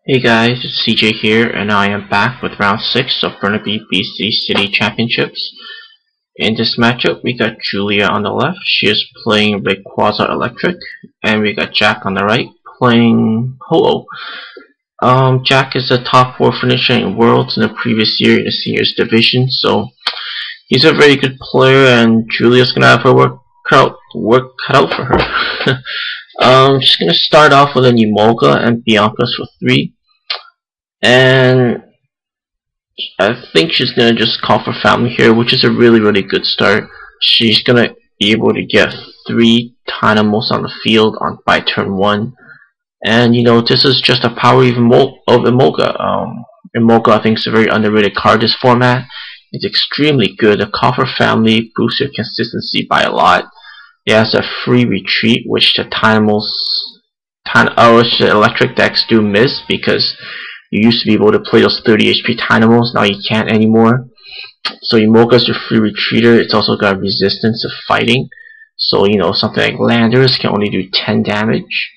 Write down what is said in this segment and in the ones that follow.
Hey guys, it's CJ here, and I am back with round 6 of Burnaby BC City Championships. In this matchup, we got Julia on the left, she is playing Rayquaza Electric, and we got Jack on the right, playing Ho-Oh. Jack is a top 4 finisher in Worlds in the previous year in the Seniors Division, so he's a very good player, and Julia's gonna have her work cut out for her. She's gonna start off with a Emolga and Bianca's for 3. And I think she's gonna just call for family here, which is a really good start. She's gonna be able to get 3 Dynamos on the field by turn 1. And you know, this is just a power of Emolga. Emolga, I think, is a very underrated card this format. It's extremely good. The call for family boosts your consistency by a lot. It has a free retreat, which the electric decks do miss, because you used to be able to play those 30 HP Dynamos, now you can't anymore. So Emolga's your free retreater. It's also got resistance of fighting. So you know, something like Landers can only do 10 damage.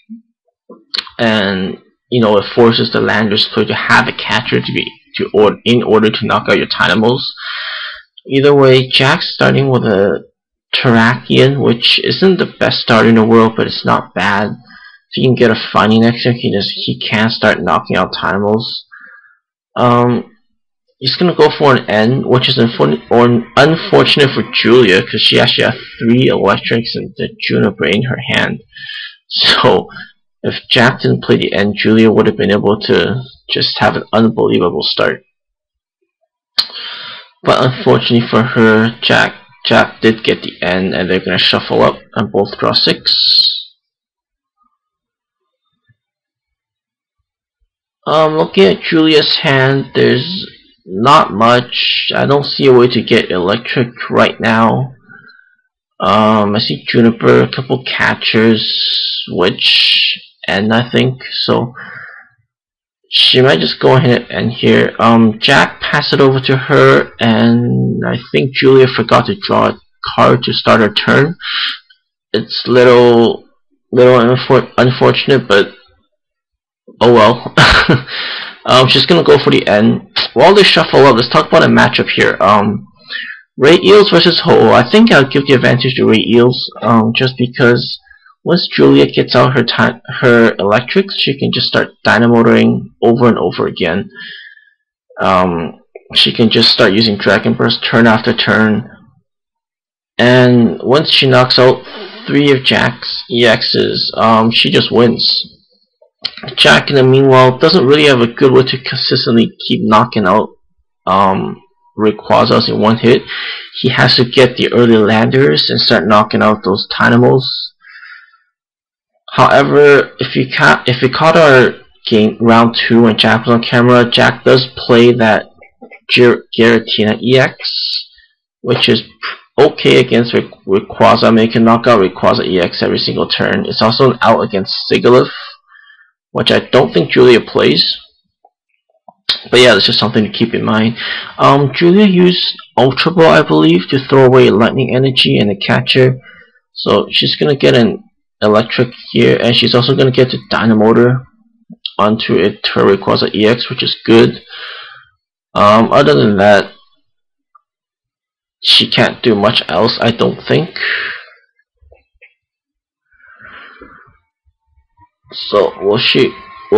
And you know, it forces the Landers player to have a catcher in order to knock out your Dynamos. Either way, Jack's starting with a Terrakion, which isn't the best start in the world, but it's not bad. If you can get a Finding next turn, he can start knocking out Dynamos. He's gonna go for an N, which is unfortunate for Julia, because she actually has 3 electrics and the Juniper in her hand. So if Jack didn't play the N, Julia would have been able to just have an unbelievable start. But unfortunately for her, Jack did get the N, and they're gonna shuffle up and both draw 6. Looking at Julia's hand, there's not much. I don't see a way to get electric right now. I see Juniper, a couple catchers, Switch, and I think so. She might just go ahead and end here. Jack passed it over to her, and I think Julia forgot to draw a card to start her turn. It's little unfortunate, but oh well. She's gonna go for the end. While they shuffle up, let's talk about a matchup here. RayEels versus Ho-Oh. I think I'll give the advantage to RayEels, just because once Julia gets out her electrics, she can just start dynamoting over and over again. She can just start using Dragon Burst turn after turn, and once she knocks out 3 of Jack's EXs, she just wins. Jack, in the meanwhile, doesn't really have a good way to consistently keep knocking out Rayquazas in one hit. He has to get the early Landers and start knocking out those Dynamos. However, if you caught our game round 2 when Jack was on camera, Jack does play that Giratina EX, which is okay against Rayquaza. I mean, you can knock out Rayquaza EX every single turn. It's also an out against Sigilyph, which I don't think Julia plays. But yeah, that's just something to keep in mind. Julia used Ultra Ball, I believe, to throw away Lightning Energy and a catcher. So she's gonna get an electric here, and she's also gonna get the Dynamotor onto her Rayquaza EX, which is good. Other than that, she can't do much else, I don't think. So we'll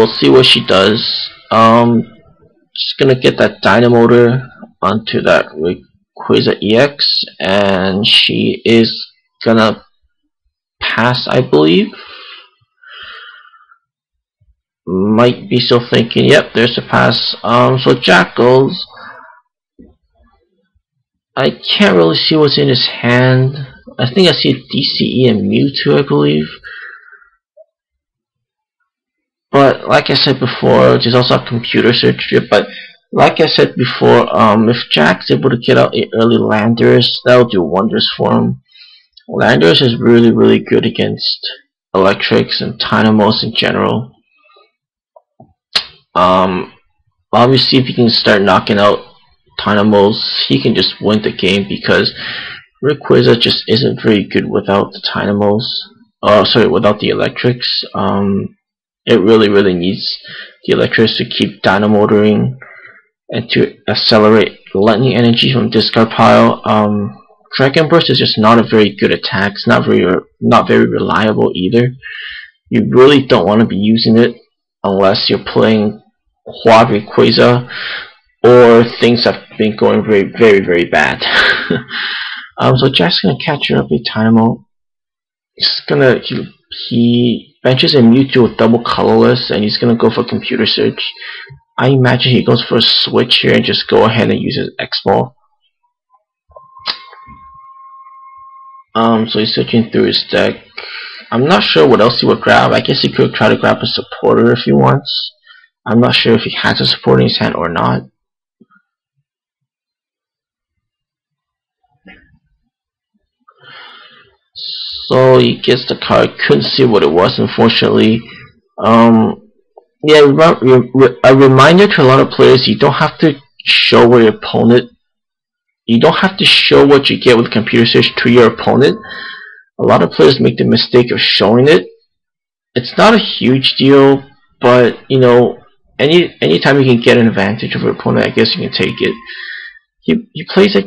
see what she does. She's gonna get that Dynamotor onto that Rayquaza EX, and she is gonna pass, I believe. Might be still thinking. Yep, there's the pass. So Jack goes. I can't really see what's in his hand. I think I see DCE and Mewtwo, I believe. But like I said before, there's also a computer search strip. But like I said before, if Jack's able to get out early Landers, that'll do wonders for him. Landers is really good against electrics and Dynamos in general. Obviously, if he can start knocking out Dynamos, he can just win the game, because Rayquaza just isn't very good without the Dynamos. Without the electrics. It really needs the Electric to keep dynamotoring and to accelerate lightning energy from discard pile. Dragon Burst is just not a very good attack. It's not very reliable either. You really don't want to be using it unless you're playing Quad Rayquaza or things have been going very bad. So Jack's gonna catch her up with Tynamo. He benches a Mewtwo with double colorless, and he's gonna go for Computer Search. I imagine he goes for a switch here and just go ahead and use his X-Ball. So he's searching through his deck. I'm not sure what else he would grab. I guess he could try to grab a supporter if he wants. I'm not sure if he has a supporter in his hand or not. So he gets the card. Couldn't see what it was, unfortunately. Yeah, a reminder to a lot of players: you don't have to show where your opponent. You don't have to show what you get with Computer Search to your opponent. A lot of players make the mistake of showing it. It's not a huge deal, but you know, anytime you can get an advantage over your opponent, I guess you can take it. He plays a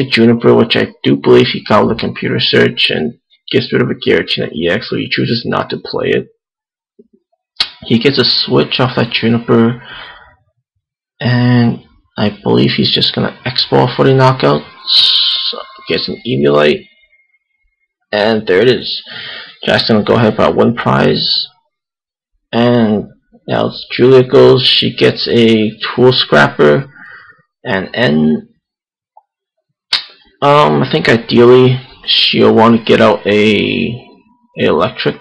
Juniper, which I do believe he got with a Computer Search, and gets rid of a Giratina EX, so he chooses not to play it. He gets a switch off that Juniper, and I believe he's just gonna X-Ball for the knockout. Gets an Eviolite, and there it is. Jack's gonna go ahead and win prize. And now Julia goes. She gets a Tool Scrapper and N. I think ideally she'll want to get out a Electric.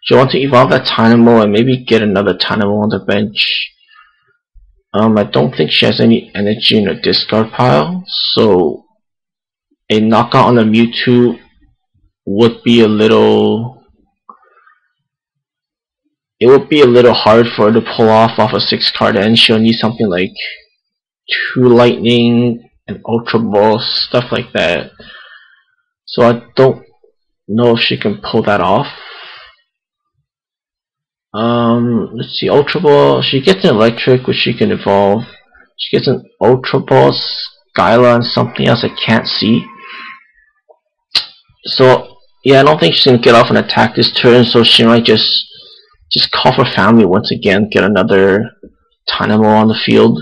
She'll want to evolve that Tynamo and maybe get another Tynamo on the bench. I don't think she has any energy in her discard pile, so a knockout on the Mewtwo would be a little. It would be a little hard for her to pull off a 6-card end. She'll need something like 2 Lightning and Ultra Ball, stuff like that. So I don't know if she can pull that off. Let's see, Ultra Ball. She gets an Electric, which she can evolve. She gets an Ultra Ball, Skyla, and something else I can't see. So yeah, I don't think she's gonna get off an attack this turn. So she might just call for family once again, get another Tynamo on the field.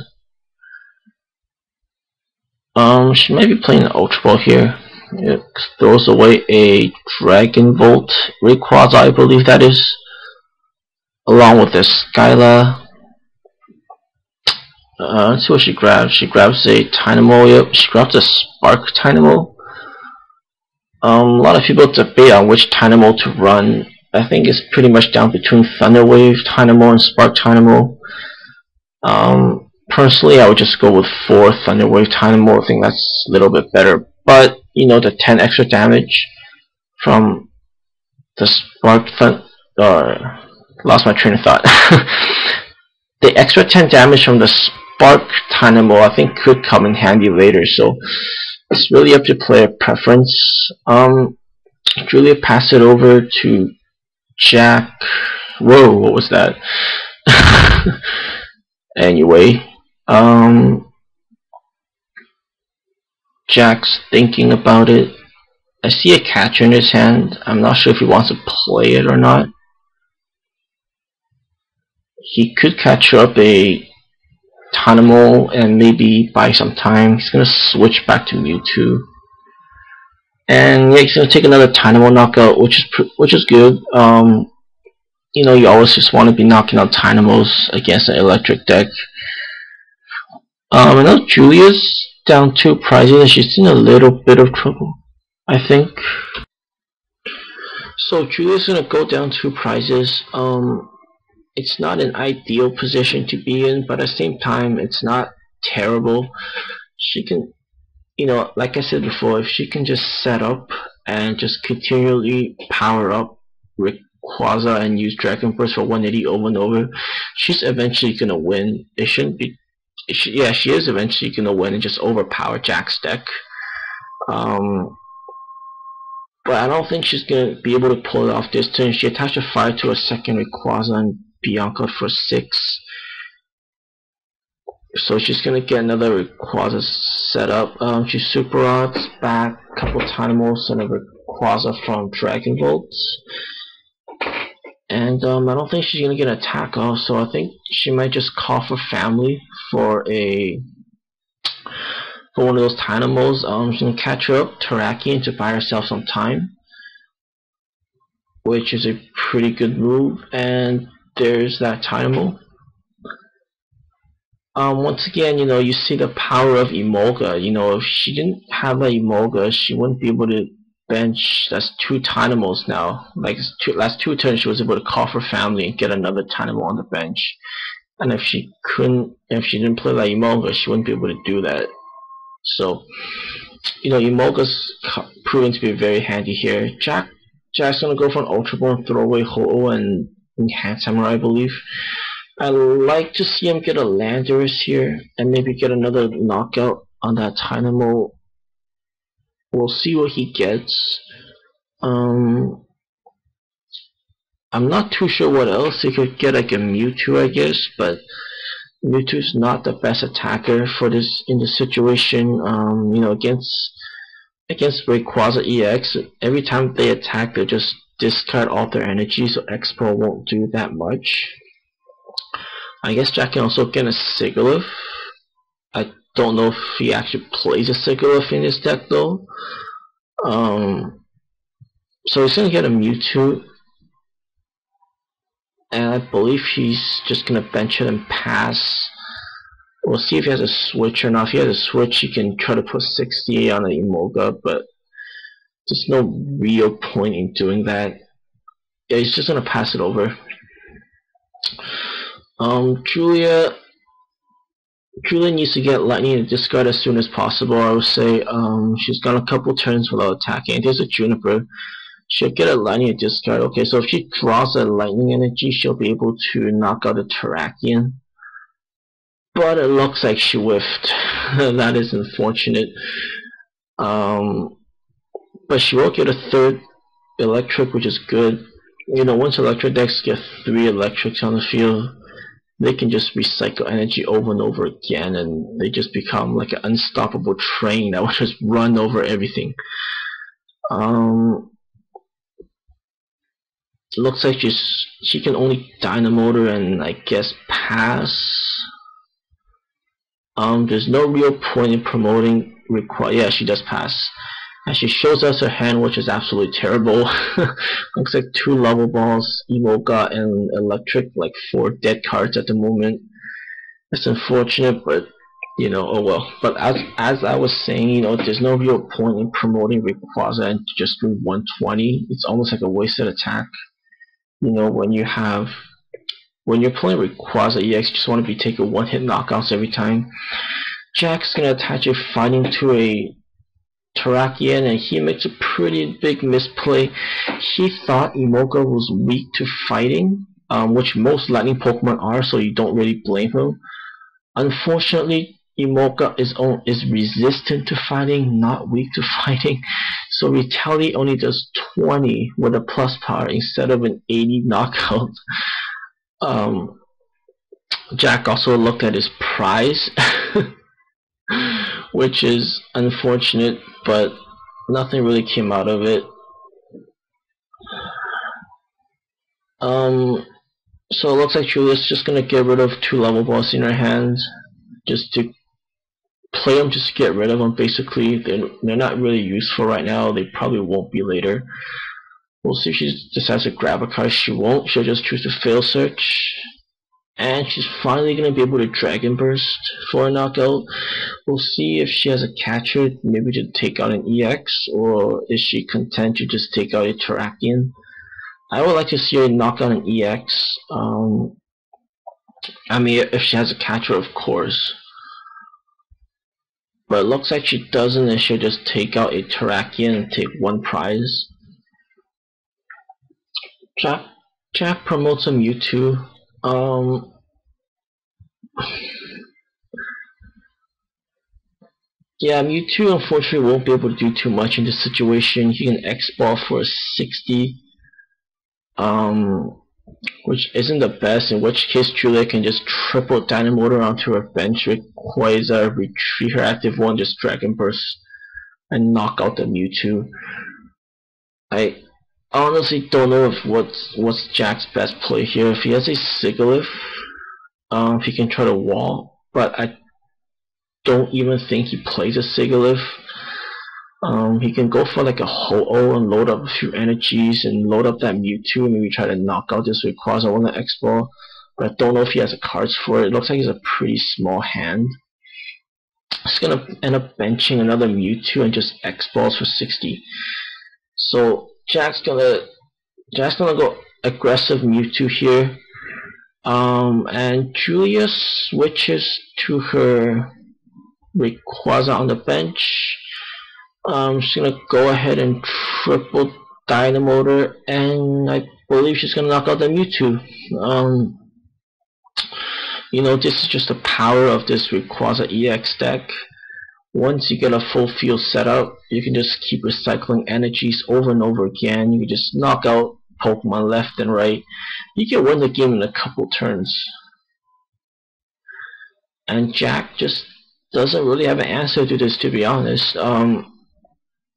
She might be playing an Ultra Ball here. It throws away a Dragon Volt Rayquaza, I believe that is, along with a Skyla. Let's see what she grabs. She grabs a Tynamo. Yep, she grabs a Spark Tynamo. A lot of people debate on which Tynamo to run. I think it's pretty much down between Thunder Wave Tynamo and Spark Tynamo. Personally, I would just go with 4 Thunder Wave Tynamo. I think that's a little bit better. But you know, the 10 extra damage from the Spark lost my train of thought. The extra 10 damage from the Spark Tynamo, I think, could come in handy later. So it's really up to player preference. Julia passed it over to Jack. Whoa, what was that? Anyway, Jack's thinking about it. I see a catcher in his hand. I'm not sure if he wants to play it or not. He could catch up a Tynamo and maybe buy some time. He's gonna switch back to Mewtwo, and yeah, he's gonna take another Tynamo knockout, which is good. You know, you always just want to be knocking out Tynamos against an Electric deck. I know Julia's down 2 prizes and she's in a little bit of trouble, I think. So Julia's gonna go down 2 prizes. It's not an ideal position to be in, but at the same time, it's not terrible. She can, you know, like I said before, if she can just set up and just continually power up Rayquaza and use Dragon Burst for 180 over and over, she's eventually gonna win. It shouldn't be. Yeah, she is eventually gonna win and just overpower Jack's deck. But I don't think she's gonna be able to pull it off this turn. She attached a fire to a second Rayquaza, and Bianca for 6. So she's gonna get another Rayquaza setup. She Super Odds back, couple Tynamos, and a Rayquaza from Dragon Volt. And I don't think she's gonna get an attack off, so I think she might just call for family for one of those Tynamos. She's gonna catch her up, Terrakion, to buy herself some time, which is a pretty good move. And there's that Tynamo. Once again, you see the power of Emolga. If she didn't have that Emolga, she wouldn't be able to bench. That's 2 Tynamos now. Like, last 2 turns, she was able to call for family and get another Tynamo on the bench. And if she didn't play that Emolga, she wouldn't be able to do that. So, Emolga's proven to be very handy here. Jack's gonna go for an Ultra Ball and throw away Ho-Oh and Enhance Hammer, I believe. I like to see him get a Landorus here and maybe get another knockout on that Tynamo. We'll see what he gets. I'm not too sure what else. He could get like a Mewtwo, I guess, but Mewtwo's not the best attacker for this in this situation. Against Rayquaza EX, every time they attack, they just discard all their energy, so Expo won't do that much. I guess Jack can also get a Sigilyph. I don't know if he actually plays a Sigilyph in his deck though. So he's gonna get a Mewtwo, and I believe he's just gonna bench it and pass. We'll see if he has a switch or not. If he has a switch, he can try to put 68 on an Emolga, but there's no real point in doing that. Yeah, he's just gonna pass it over. Julia needs to get Lightning and discard as soon as possible. I would say she's gone a couple turns without attacking. There's a Juniper. She'll get a Lightning and discard. Okay, so if she draws a Lightning energy, she'll be able to knock out a Terrakion. But it looks like she whiffed. That is unfortunate. But she will get a 3rd Electric, which is good. Once Electric decks get 3 Electrics on the field, they can just recycle energy over and over again, and they just become like an unstoppable train that will just run over everything. Looks like she can only Dynamotor and I guess pass. There's no real point in promoting yeah, she does pass. And she shows us her hand, which is absolutely terrible. Looks like 2 level balls, Emolga and Electric, like 4 dead cards at the moment. It's unfortunate, but oh well. But as I was saying, there's no real point in promoting Rayquaza and just doing 120. It's almost like a wasted attack. When you're playing Rayquaza EX, you just want to be taking 1-hit knockouts every time. Jack's gonna attach a fighting to a Terrakion, and he makes a pretty big misplay. He thought Emolga was weak to fighting, which most lightning Pokemon are, so you don't really blame him. Unfortunately, Emolga is resistant to fighting, not weak to fighting, so Retaliate only does 20 with a plus power instead of an 80 knockout. Jack also looked at his prize, which is unfortunate, but nothing really came out of it. So it looks like Julia's just gonna get rid of 2 level balls in her hands, just to play them, just to get rid of them. Basically, they're not really useful right now. They probably won't be later. We'll see if she decides to grab a card. She won't. She'll just choose to fail search. And she's finally going to be able to Dragon Burst for a knockout. We'll see if she has a catcher, maybe to take out an EX, or is she content to just take out a Terrakion. I would like to see her knock out an EX. I mean, if she has a catcher, of course. But it looks like she doesn't, and she'll just take out a Terrakion and take 1 prize. Jack promotes a Mewtwo. Yeah, Mewtwo unfortunately won't be able to do too much in this situation. He can X-Ball for a 60. which isn't the best, in which case Julia can just triple Dynamotor onto her bench with Quasar, retreat her active one, just Dragon Burst, and knock out the Mewtwo. I honestly don't know if what's Jack's best play here. If he has a Sigilyph, he can try to wall, but I don't even think he plays a Sigilyph. He can go for like a Ho-Oh and load up a few energies and load up that Mewtwo and maybe try to knock out this Rayquaza on the X-Ball. But I don't know if he has the cards for it. It looks like he's a pretty small hand. He's gonna end up benching another Mewtwo and just X-Balls for 60. So Jack's gonna go aggressive Mewtwo here. And Julia switches to her Rayquaza on the bench. She's gonna go ahead and triple Dynamotor, and I believe she's gonna knock out the Mewtwo. You know, this is just the power of this Rayquaza EX deck. Once you get a full field setup, you can just keep recycling energies over and over again. You can just knock out Pokemon left and right. You can win the game in a couple turns. And Jack just doesn't really have an answer to this, to be honest.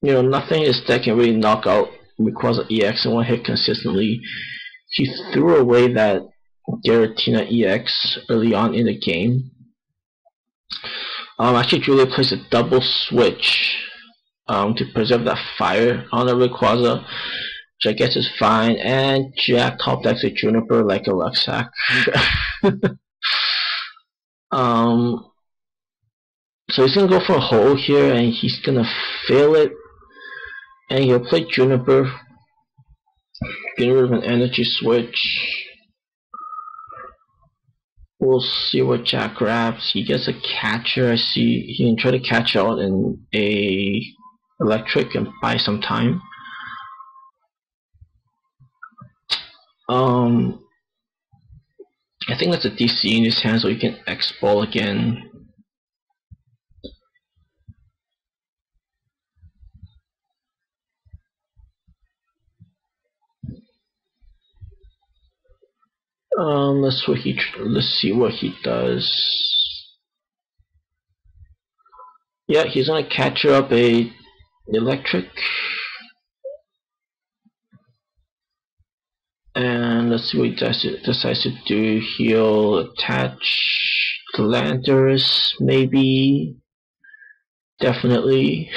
You know, nothing in his deck can really knock out Rayquaza EX in one hit consistently. He threw away that Giratina EX early on in the game. Actually, Julia plays a double switch to preserve that fire on the Rayquaza, which I guess is fine. And Jack top decks a Juniper like a rucksack. So he's gonna go for a hole here, and he's gonna fail it. And he'll play Juniper, getting rid of an energy switch. We'll see what Jack grabs. He gets a catcher. I see he can try to catch out in a electric and buy some time. I think that's a DC in his hand, so he can X-Ball again. Let's see what he does. Yeah, he's gonna catch up a electric, and let's see what he decides to do. He'll attach the Landers, maybe, definitely.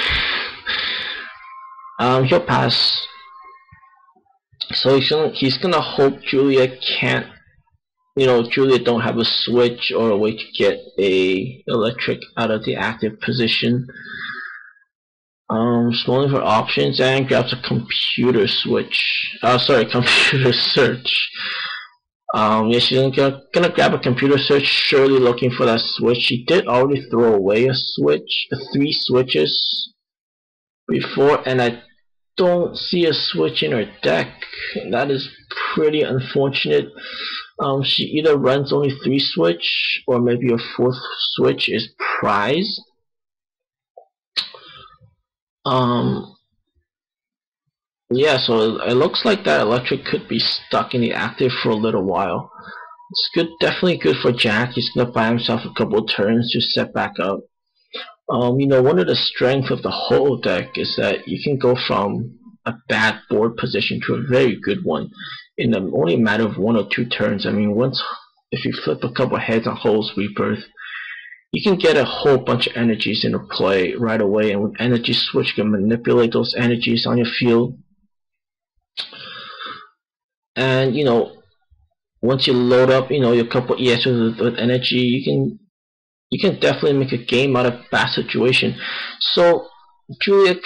He'll pass. So he's gonna hope Julia can't. You know, Julia don't have a switch or a way to get a electric out of the active position. Scrolling for options and grabs a computer switch. Computer search. Yeah, she's gonna grab a computer search, surely looking for that switch. She did already throw away a switch, 3 switches before, and I don't see a switch in her deck. That is pretty unfortunate. She either runs only 3 switch, or maybe a 4th switch is prized. Yeah, so it looks like that electric could be stuck in the active for a little while. It's good, definitely good for Jack. He's gonna buy himself a couple of turns to set back up. You know, one of the strengths of the whole deck is that you can go from a bad board position to a very good one in only a matter of 1 or 2 turns. I mean, if you flip a couple heads on Hole's Rebirth, you can get a whole bunch of energies into play right away, and with Energy Switch you can manipulate those energies on your field. And you know, once you load up, you know, your couple ESs with energy, you can definitely make a game out of bad situation. So Julia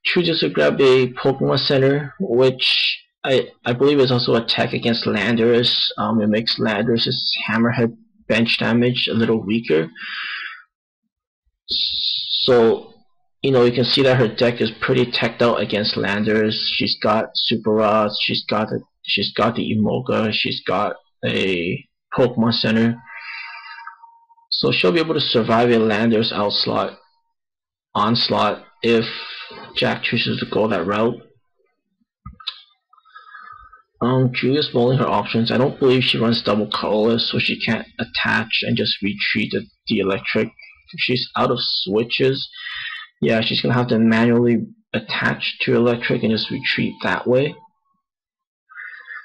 chooses to grab a Pokemon Center, which I believe is also attack against Landers. It makes Landers' Hammerhead bench damage a little weaker. So, you know, you can see that her deck is pretty teched out against Landers. She's got Super Rods, she's got the Emolga, she's got a Pokemon Center. So she'll be able to survive a Landers onslaught if Jack chooses to go that route. Julia's mulling her options. I don't believe she runs double colorless, so she can't attach and just retreat the electric. If she's out of switches, yeah, she's gonna have to manually attach to electric and just retreat that way.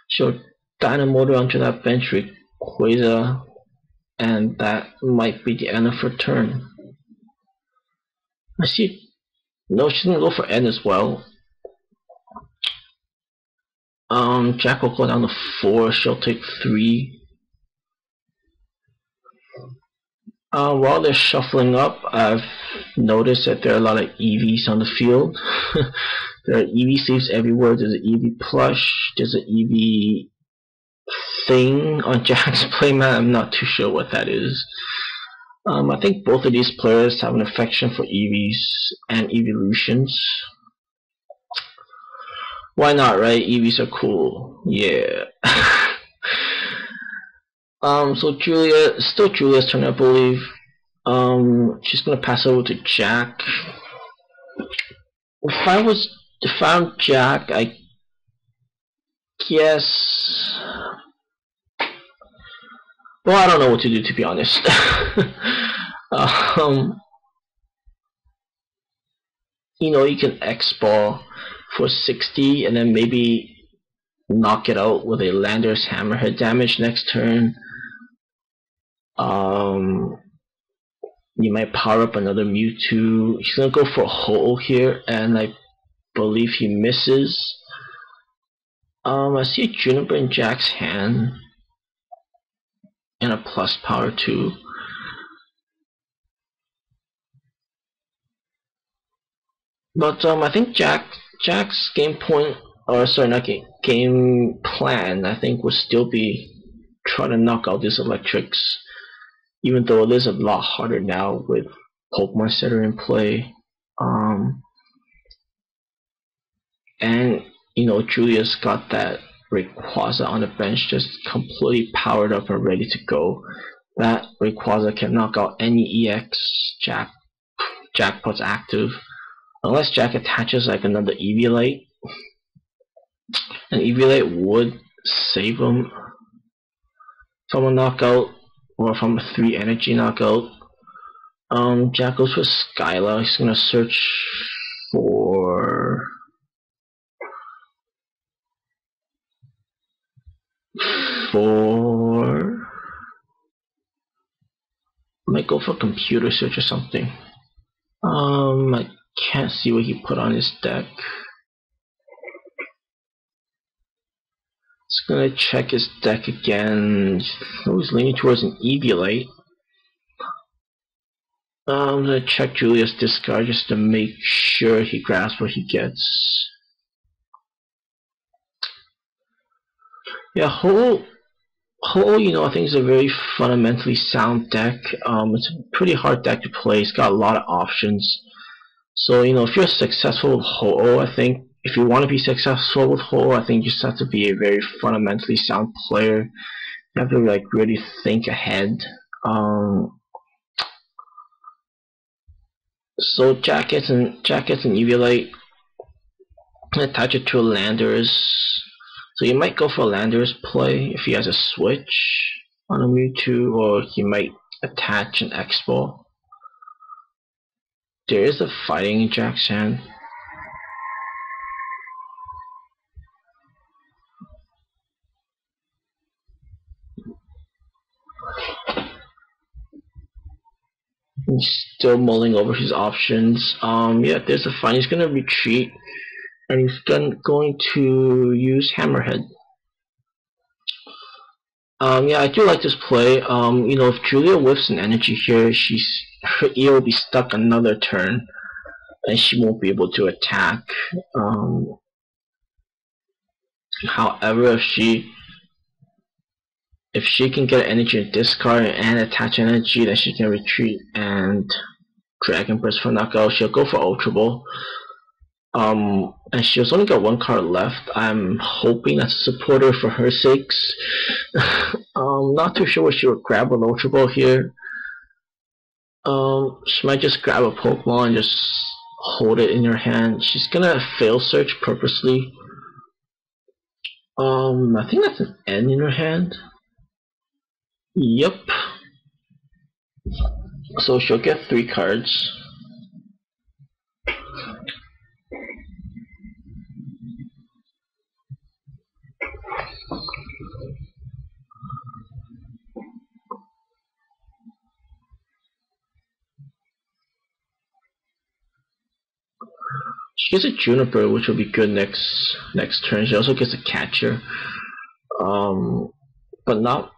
She'll Dynamotor onto that bench with Quasar, and that might be the end of her turn. I see. No, she's gonna go for N as well. Jack will go down to 4. She'll take 3. While they're shuffling up, I've noticed that there are a lot of EVs on the field. There are EV sleeves everywhere. There's an EV plush. There's an EV thing on Jack's playmat. I'm not too sure what that is. I think both of these players have an affection for EVs and evolutions. Why not, right? EVs are cool. Yeah. So still Julia's turn, I believe. She's gonna pass over to Jack. If I'm Jack, I guess. Well, I don't know what to do, to be honest. You can X-ball for 60 and then maybe knock it out with a Lander's Hammerhead damage next turn. You might power up another Mewtwo. He's gonna go for a Ho-Oh here, and I believe he misses. I see a Juniper in Jack's hand and a plus power too. But I think Jack's game point, or sorry, not game plan, I think would still be try to knock out these electrics, even though it is a lot harder now with Pokemon Center in play. And Julia's got that Rayquaza on the bench, just completely powered up and ready to go. That Rayquaza can knock out any EX Jack puts active, unless Jack attaches like another Eviolite. An Eviolite would save him from a knockout or from a 3 energy knockout. Jack goes for Skyla. He's gonna search for might go for computer search or something. I can't see what he put on his deck. Just gonna check his deck again. He's leaning towards an Eviolite. I'm gonna check Julia's discard just to make sure he grabs what he gets. Yeah, Ho-Oh, I think is a very fundamentally sound deck. It's a pretty hard deck to play. It's got a lot of options. So, if you're successful with Ho-Oh, I think if you want to be successful with Ho-Oh, I think you just have to be a very fundamentally sound player. You have to really think ahead. So Jack gets an Eviolite, attach it to a Landorus. So you might go for a Landorus play if he has a switch on a Mewtwo, or he might attach an X-Ball. There is a fighting in Jack's hand. He's still mulling over his options. Yeah, there's a fight. He's gonna retreat, and he's going to use Hammerhead. Yeah, I do like this play. If Julia whiffs an energy here, her ear will be stuck another turn, and she won't be able to attack. However, if she can get energy and discard and attach energy, then she can retreat and Dragon Burst for knockout. She'll go for Ultra Ball. And she's only got 1 card left. I'm hoping that's a supporter for her sakes. Not too sure what she would grab with Ultra Ball here. She might just grab a Pokemon and just hold it in her hand. She's gonna fail search purposely. I think that's an N in her hand. Yep. So she'll get 3 cards. She gets a Juniper, which will be good next turn. She also gets a catcher, but not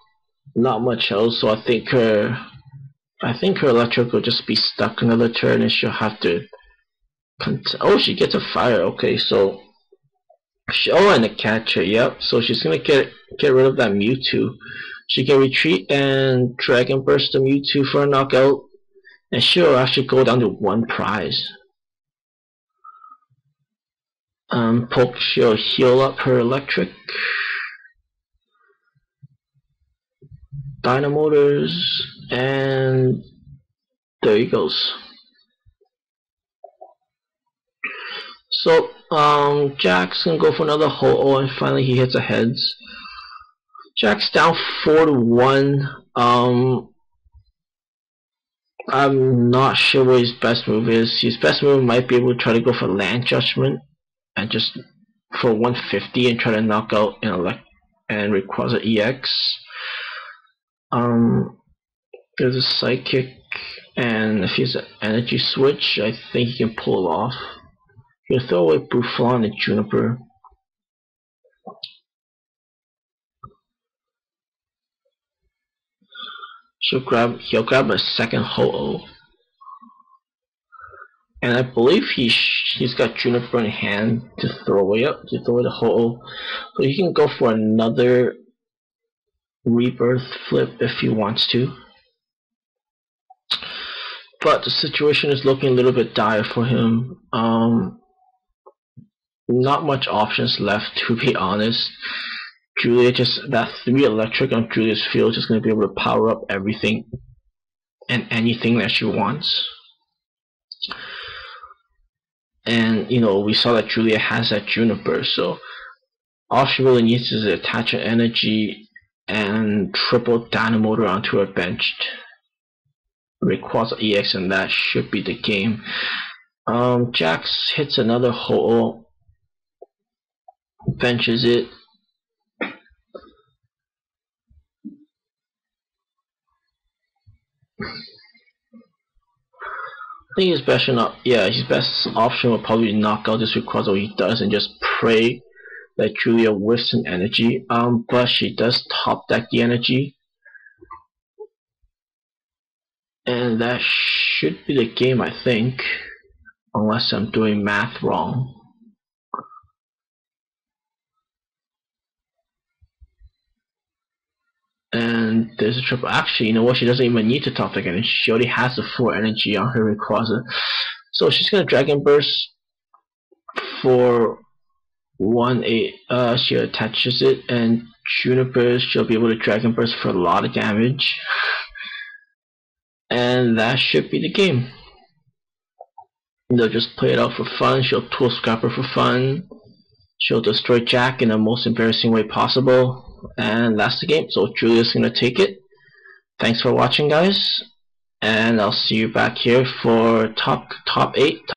much else. So I think her electric will just be stuck another turn, and she'll have to. Oh, she gets a fire. Okay, so and a catcher. Yep. So she's gonna get rid of that Mewtwo. She can retreat and Dragon Burst the Mewtwo for a knockout, and she'll actually go down to 1 prize. She'll heal up her electric. Dynamotors, and there he goes. So, Jack's gonna go for another Ho-Oh, and finally he hits a heads. Jack's down 4-1. I'm not sure what his best move is. His best move might be able to try to go for Land Judgment and just for 150 and try to knock out and Rayquaza EX. There's a Psychic, and if he's an Energy Switch, I think he can pull it off. He'll throw away Buffon and Juniper. He'll grab a second Ho-Oh. And I believe he's got Juniper in hand to throw away the Ho-Oh. So he can go for another Rebirth flip if he wants to. But the situation is looking a little bit dire for him. Not much options left, to be honest. Julia that 3 electric on Julia's field is going to be able to power up everything and anything that she wants. And we saw that Julia has that Juniper, so all she really needs is to attach an energy and triple Dynamotor onto her benched Rayquaza EX, and that should be the game. Jax hits another Ho-Oh, benches it. I think his best option will probably knock out this Rayquaza when he does and just pray that Julia whiffs an energy. But she does top deck the energy. And that should be the game, I think. Unless I'm doing math wrong. And there's a triple. Actually, you know what? She doesn't even need to top deck energy. She already has the 4 energy on her Rayquaza. So she's gonna Dragon Burst for 1-8. She attaches it, and Juniper, she'll be able to Dragon Burst for a lot of damage. And that should be the game. They'll just play it out for fun. She'll Tool Scrapper for fun. She'll destroy Jack in the most embarrassing way possible. And that's the game. So Julia's gonna take it. Thanks for watching, guys. And I'll see you back here for top 8.